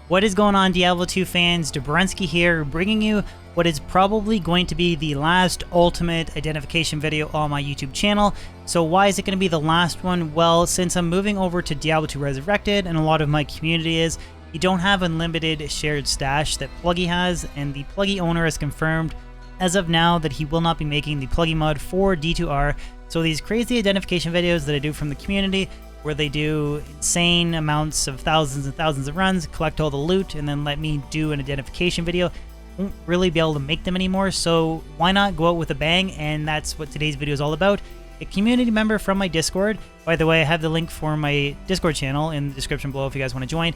What is going on, Diablo 2 fans? Dobrensky here, bringing you what is probably going to be the last ultimate identification video on my YouTube channel. So why is it going to be the last one? Well, since I'm moving over to Diablo 2 Resurrected, and a lot of my community is, you don't have unlimited shared stash that Pluggy has, and the Pluggy owner has confirmed as of now that he will not be making the Pluggy mod for D2R. So these crazy identification videos that I do from the community, where they do insane amounts of thousands and thousands of runs, collect all the loot, and then let me do an identification video, won't really be able to make them anymore. So why not go out with a bang? And that's what today's video is all about. A community member from my Discord, by the way, I have the link for my Discord channel in the description below if you guys want to join.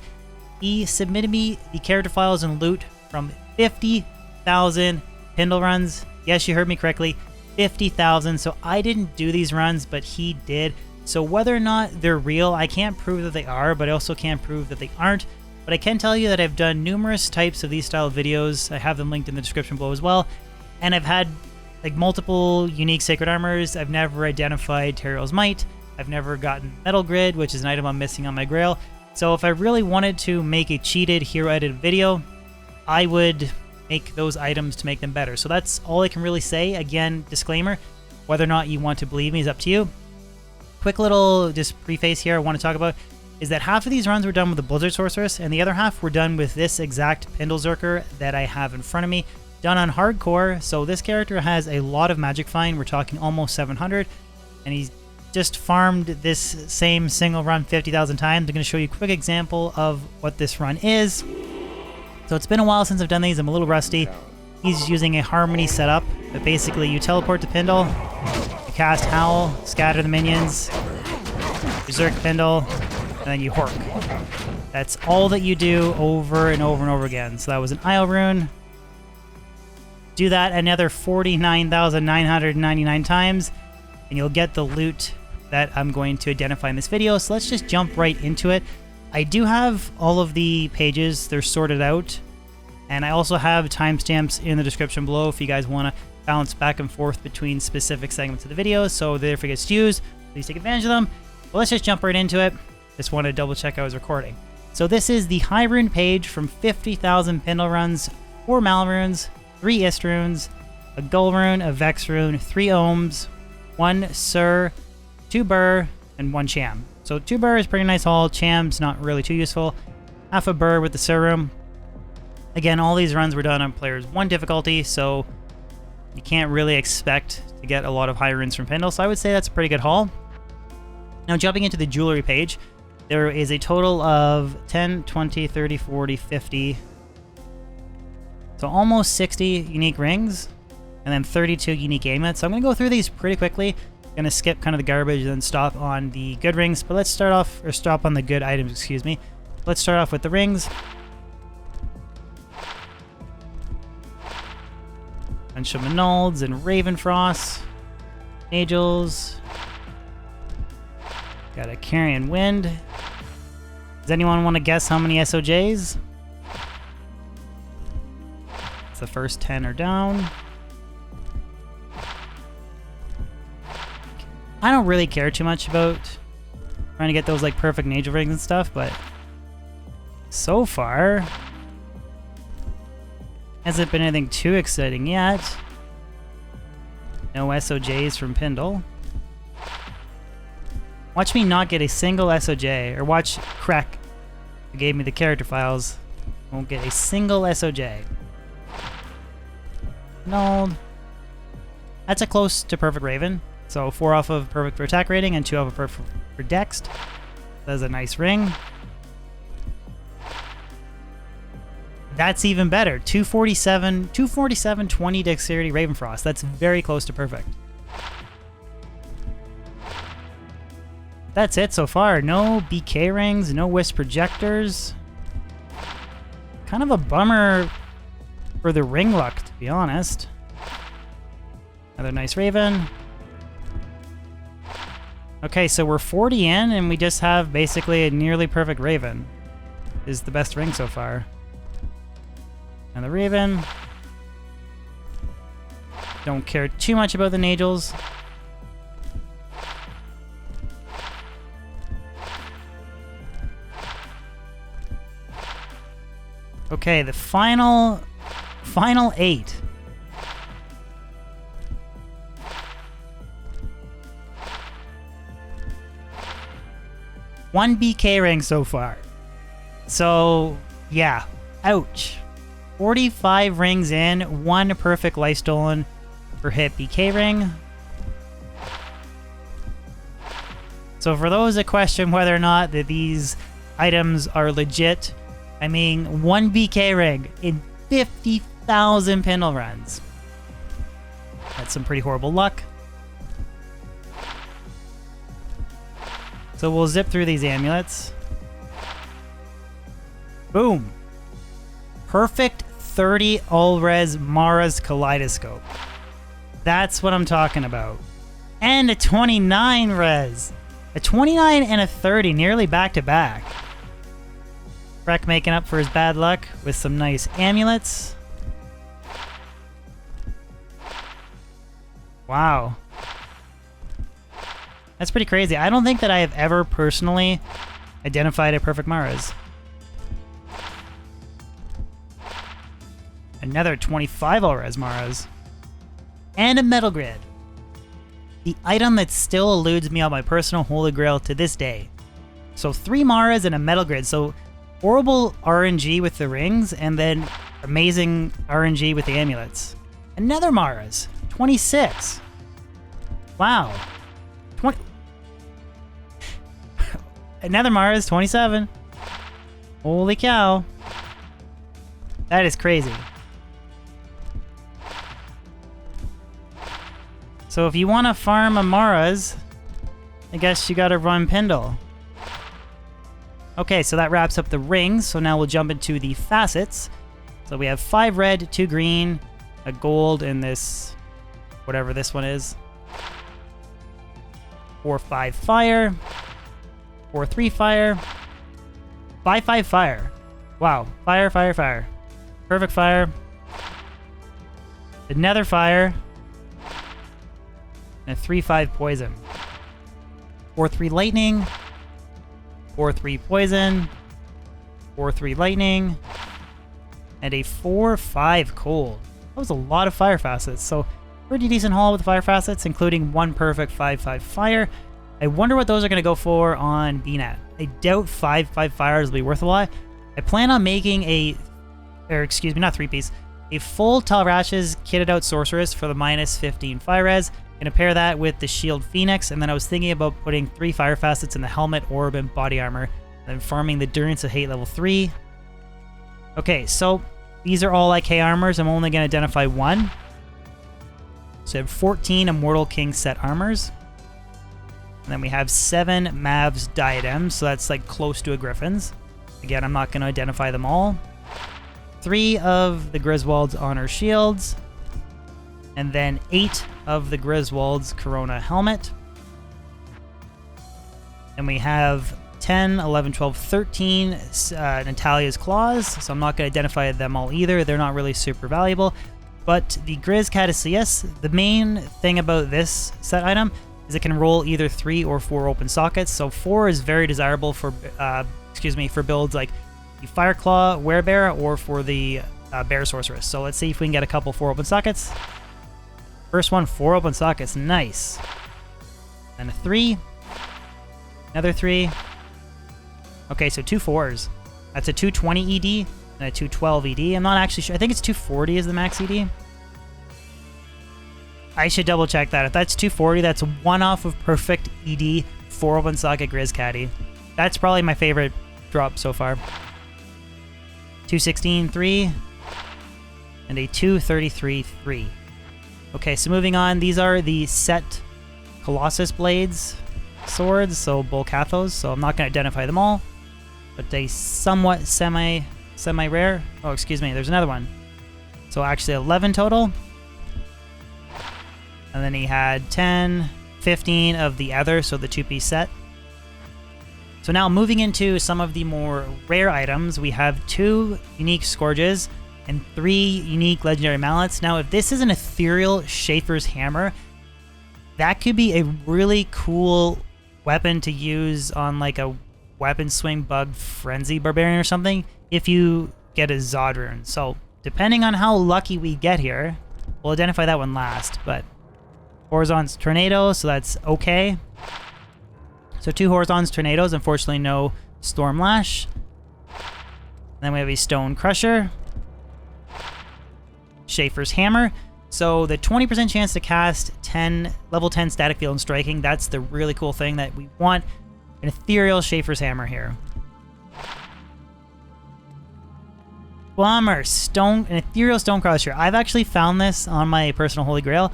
He submitted me the character files and loot from 50,000 Pindle Runs. Yes, you heard me correctly, 50,000. So I didn't do these runs, but he did. So whether or not they're real, I can't prove that they are, but I also can't prove that they aren't. But I can tell you that I've done numerous types of these style videos. I have them linked in the description below as well. And I've had like multiple unique sacred armors. I've never identified Teriel's Might. I've never gotten Metal Grid, which is an item I'm missing on my Grail. So if I really wanted to make a cheated hero edit video, I would make those items to make them better. So that's all I can really say. Again, disclaimer, whether or not you want to believe me is up to you. Quick little just preface here I want to talk about is that half of these runs were done with the Blizzard Sorceress, and the other half were done with this exact Pindle Zerker that I have in front of me, done on hardcore. So this character has a lot of magic find. We're talking almost 700, and he's just farmed this same single run 50,000 times. I'm going to show you a quick example of what this run is. So it's been a while since I've done these. I'm a little rusty. He's using a Harmony setup, but basically you teleport to Pindle, you cast Howl, scatter the minions, Berserk Pindle, and then you Hork. That's all that you do over and over and over again. So that was an Isle Rune. Do that another 49,999 times, and you'll get the loot that I'm going to identify in this video. So let's just jump right into it. I do have all of the pages, they're sorted out, and I also have timestamps in the description below if you guys want to bounce back and forth between specific segments of the video. So if it gets used, please take advantage of them. But let's just jump right into it. Just want to double check I was recording. So this is the High Rune page from 50,000 Pindle Runs, 4 Mal Runes, 3 Ist Runes, a Gull Rune, a Vex Rune, 3 Ohms, 1 Sur, 2 Burr, and 1 Cham. So 2 Burr is pretty nice haul, Cham's not really too useful. Half a Burr with the Sur Rune. Again, all these runs were done on players 1 difficulty, so you can't really expect to get a lot of high runes from Pindle, so I would say that's a pretty good haul. Now jumping into the jewelry page, there is a total of 10, 20, 30, 40, 50, so almost 60 unique rings, and then 32 unique amulets. So I'm going to go through these pretty quickly. I'm going to skip kind of the garbage and then stop on the good rings, but let's start off, or stop on the good items, excuse me. Let's start off with the rings. Bunch of Menolds and Ravenfrost, Nagels. Got a Carrion Wind. Does anyone want to guess how many SOJs? It's the first 10 are down. I don't really care too much about trying to get those like perfect Nagel rings and stuff, but so far hasn't been anything too exciting yet. No SOJs from Pindle. Watch me not get a single SOJ, or watch Crack, who gave me the character files, won't get a single SOJ. No. That's a close to perfect Raven. So 4 off of perfect for attack rating and 2 off of perfect for dex. That's a nice ring. That's even better. 247, 20 dexterity Ravenfrost. That's very close to perfect. That's it so far. No BK rings, no Wisp projectors. Kind of a bummer for the ring luck, to be honest. Another nice Raven. Okay, so we're 40 in, and we just have basically a nearly perfect Raven. Is the best ring so far. And the Raven. Don't care too much about the Nagels. Okay, the final 8. One BK ring so far. So, yeah. Ouch. 45 rings in, 1 perfect life stolen per hit BK ring. So for those that question whether or not that these items are legit, I mean, 1 BK ring in 50,000 Pindle Runs. That's some pretty horrible luck. So we'll zip through these amulets. Boom. Perfect 30 all-res Mara's Kaleidoscope. That's what I'm talking about. And a 29 res. A 29 and a 30, nearly back-to-back. Freck making up for his bad luck with some nice amulets. Wow. That's pretty crazy. I don't think that I have ever personally identified a perfect Mara's. Another 25 all-res Mara's. And a metal grid. The item that still eludes me on my personal holy grail to this day. So 3 Mara's and a metal grid. So horrible RNG with the rings and then amazing RNG with the amulets. Another Mara's. 26. Wow. 20. Another Mara's. 27. Holy cow. That is crazy. So if you want to farm a Mara's, I guess you gotta run Pindle. Okay, so that wraps up the rings. So now we'll jump into the facets. So we have 5 red, 2 green, a gold, and this, whatever this one is. 4-5 fire. 4-3 fire. 5-5 fire. Wow. Fire, fire, fire. Perfect fire. Another fire. And a 3-5 poison. 4-3 lightning. 4-3 poison. 4-3 lightning. And a 4-5 cold. That was a lot of fire facets. So pretty decent haul with fire facets, including 1 perfect 5-5 fire. I wonder what those are going to go for on BNet. I doubt 5-5 fires will be worth a lot. I plan on making a, or excuse me, not 3-piece, a full Talrash's kitted out sorceress for the minus 15 fire res. Gonna pair that with the shield phoenix, and then I was thinking about putting 3 fire facets in the helmet, orb, and body armor, and then farming the endurance of hate level 3. Okay, so these are all IK armors. I'm only gonna identify 1. So I have 14 Immortal King set armors. And then we have 7 Mav's diadems, so that's like close to a Griffin's. Again, I'm not gonna identify them all. 3 of the Griswold's honor shields. And then 8 of the Griswold's Corona helmet. And we have 10, 11, 12, 13 Natalia's claws, so I'm not going to identify them all either. They're not really super valuable. But the Grizz Caduceus, the main thing about this set item is it can roll either 3 or 4 open sockets. So 4 is very desirable for, for builds like the Fireclaw Werebear or for the Bear Sorceress. So let's see if we can get a couple 4 open sockets. First one, 4 open sockets. Nice. And a 3. Another 3. Okay, so 2 4s. That's a 220 ED and a 212 ED. I'm not actually sure. I think it's 240 is the max ED. I should double check that. If that's 240, that's 1 off of perfect ED, 4 open socket Grizz Caddy. That's probably my favorite drop so far. 216 3 and a 233 3. Okay, so moving on, these are the set Colossus Blades swords, so Bolcathos, so I'm not going to identify them all, but a somewhat semi-rare. Oh, excuse me, there's another one. So actually 11 total. And then he had 10, 15 of the other, so the 2-piece set. So now moving into some of the more rare items, we have 2 unique Scourges and 3 unique legendary mallets. Now, if this is an ethereal Schaefer's hammer, that could be a really cool weapon to use on like a weapon swing bug frenzy barbarian or something. If you get a Zod rune. So depending on how lucky we get here, we'll identify that one last. But Horizon's Tornado, so that's okay. So 2 Horizon's Tornadoes, unfortunately no Storm Lash. Then we have a Stone Crusher. Schaefer's Hammer. So the 20% chance to cast level 10 static field and striking, that's the really cool thing that we want. An ethereal Schaefer's Hammer here. Bummer, an ethereal Stone Crusher. I've actually found this on my personal Holy Grail.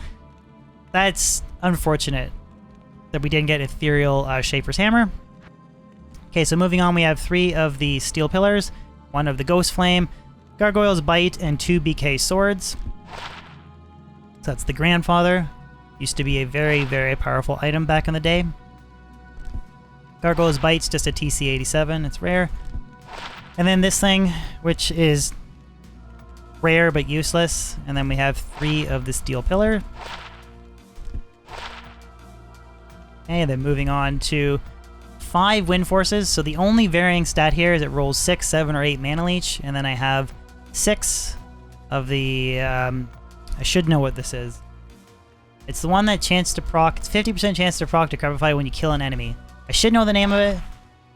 That's unfortunate that we didn't get ethereal Schaefer's Hammer. Okay, so moving on, we have 3 of the Steel Pillars, 1 of the Ghost Flame, Gargoyle's Bite, and 2 BK Swords. So that's the Grandfather. Used to be a very, very powerful item back in the day. Gargoyle's Bite's just a TC87. It's rare. And then this thing, which is rare but useless. And then we have 3 of the Steel Pillar. Okay, then moving on to 5 Wind Forces. So the only varying stat here is it rolls 6, 7, or 8 Mana Leech. And then I have 6 of the... I should know what this is. It's the one that chance to proc. It's 50% chance to proc Decrepify when you kill an enemy. I should know the name of it.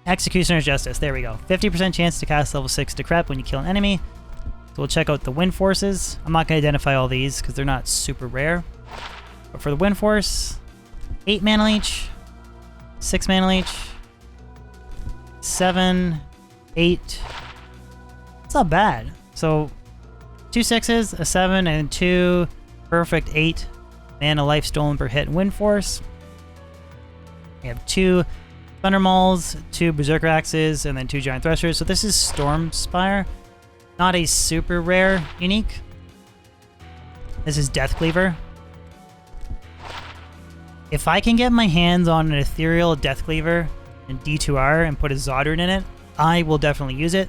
Executioner's Justice. There we go. 50% chance to cast level 6 Decrep when you kill an enemy. So we'll check out the Wind Forces. I'm not going to identify all these because they're not super rare. But for the Wind Force, 8 Mana Leech, 6 Mana Leech, 7, 8. It's not bad. So 2 6s, a 7, and 2 perfect 8 mana life stolen per hit Wind Force. We have 2 Thunder Mauls, 2 Berserker Axes, and then 2 Giant Threshers. So this is Storm Spire. Not a super rare unique. This is Death Cleaver. If I can get my hands on an ethereal Death Cleaver and D2R and put a Zod rune in it, I will definitely use it.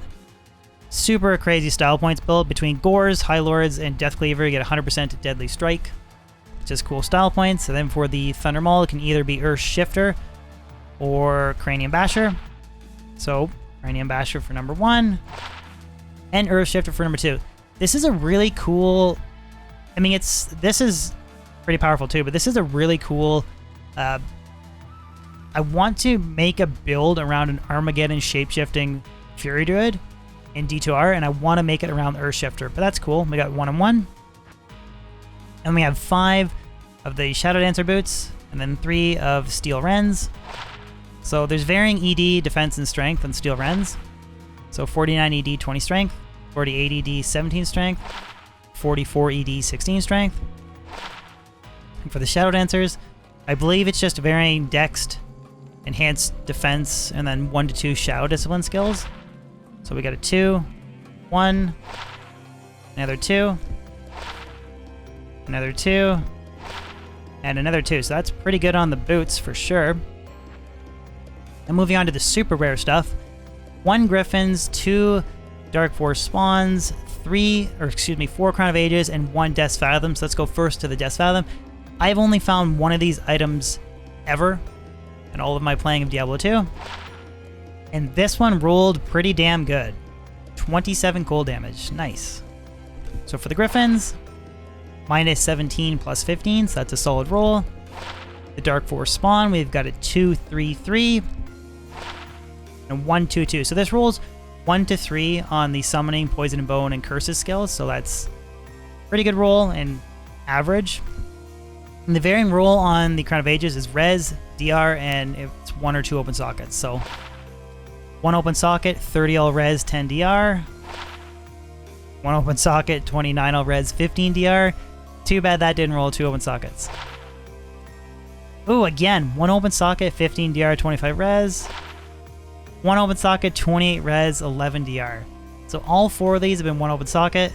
Super crazy style points build between Gores, High Lords, and Death Cleaver. You get 100% Deadly Strike. Just cool style points. And then for the Thunder Maul, it can either be Earth Shifter or Cranium Basher. So Cranium Basher for number 1 and Earth Shifter for number 2. This is a really cool... I mean, this is pretty powerful too, but this is a really cool... I want to make a build around an Armageddon Shapeshifting Fury Druid in D2R, and I want to make it around the Earth Shifter, but that's cool. We got 1 and 1. And we have 5 of the Shadow Dancer boots, and then 3 of Steel Wrens. So there's varying ED, defense, and strength on Steel Wrens. So 49 ED, 20 strength, 48 ED, 17 strength, 44 ED, 16 strength. And for the Shadow Dancers, I believe it's just varying Dex, enhanced defense, and then 1 to 2 Shadow Discipline skills. So we got a 2, 1, another 2, another 2, and another 2. So that's pretty good on the boots for sure. And moving on to the super rare stuff. 1 Griffins, 2 Dark Force Spawns, 4 Crown of Ages, and 1 Death's Fathom. So let's go first to the Death's Fathom. I've only found 1 of these items ever in all of my playing of Diablo 2. And this one rolled pretty damn good. 27 cold damage. Nice. So for the Griffins, minus 17 plus 15, so that's a solid roll. The Dark Force Spawn, we've got a 2-3-3 and 1-2-2. So this rolls 1 to 3 on the Summoning, Poison and Bone, and Curses skills, so that's pretty good roll and average. And the varying roll on the Crown of Ages is Res, DR, and it's 1 or 2 open sockets. So 1 open socket, 30 all res, 10 DR. 1 open socket, 29 all res, 15 DR. Too bad that didn't roll 2 open sockets. Ooh, again, 1 open socket, 15 DR, 25 res. 1 open socket, 28 res, 11 DR. So all 4 of these have been 1 open socket.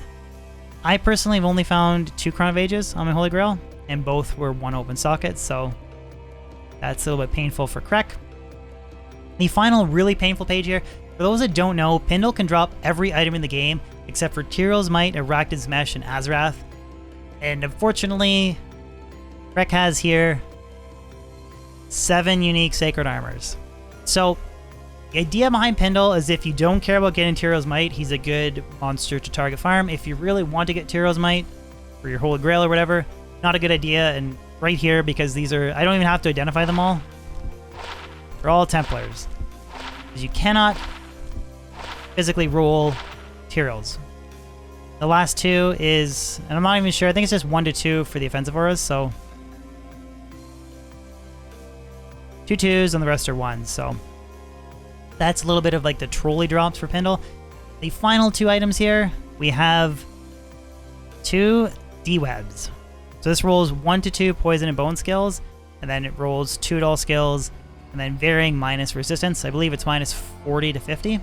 I personally have only found 2 Crown of Ages on my Holy Grail, and both were 1 open socket, so that's a little bit painful for Krek. The final really painful page here, for those that don't know, Pindle can drop every item in the game except for Tyrell's Might, Arachnid's Mesh, and Azarath. And unfortunately, Krek has here 7 unique Sacred Armors. So The idea behind Pindle is if you don't care about getting Tyrael's Might, he's a good monster to target farm. If you really want to get Tyrael's Might, or your Holy Grail or whatever, not a good idea. And right here, because these are, I don't even have to identify them all. They're all Templars. Because you cannot physically roll Tyrael's. The last two is, and I'm not even sure, I think it's just 1 to 2 for the offensive auras, so 2 2s and the rest are 1s, so that's a little bit of like the trolley drops for Pindle. The final 2 items here, we have 2 D-webs. So this rolls 1 to 2 poison and bone skills, and then it rolls 2 at all skills, and then varying minus resistance. I believe it's minus 40 to 50.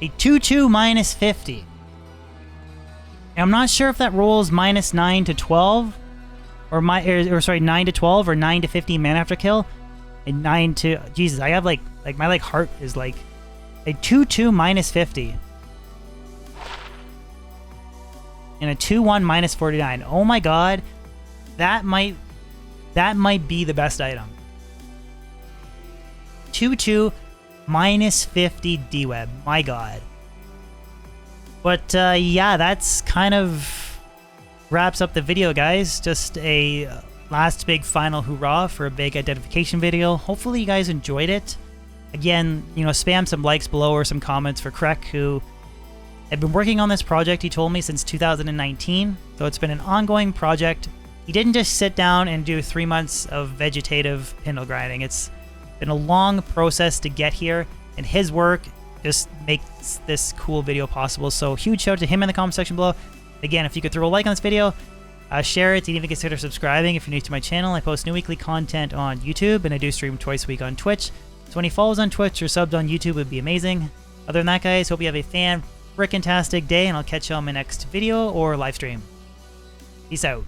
A 2-2 minus 50. And I'm not sure if that rolls minus 9 to 12, or sorry, 9 to 12, or 9 to 15 mana after kill, and 9 to, Jesus, I have like my like heart is like a 2-2 minus 50, and a 2-1 minus 49. Oh my God, that might be the best item. 2-2 minus 50 D-web. My God. But yeah, that's kind of wraps up the video, guys. Just a last big final hoorah for a big identification video. Hopefully you guys enjoyed it. Again, you know, spam some likes below or some comments for Krek, who had been working on this project, he told me, since 2019. So it's been an ongoing project. He didn't just sit down and do 3 months of vegetative Pindle grinding. It's been a long process to get here, and his work just makes this cool video possible. So huge shout out to him in the comment section below. Again, if you could throw a like on this video, share it, and even consider subscribing if you're new to my channel. I post new weekly content on YouTube, and I do stream twice a week on Twitch. So any follows on Twitch or subbed on YouTube would be amazing. Other than that, guys, hope you have a fan-frickin-tastic day, and I'll catch you on my next video or live stream. Peace out.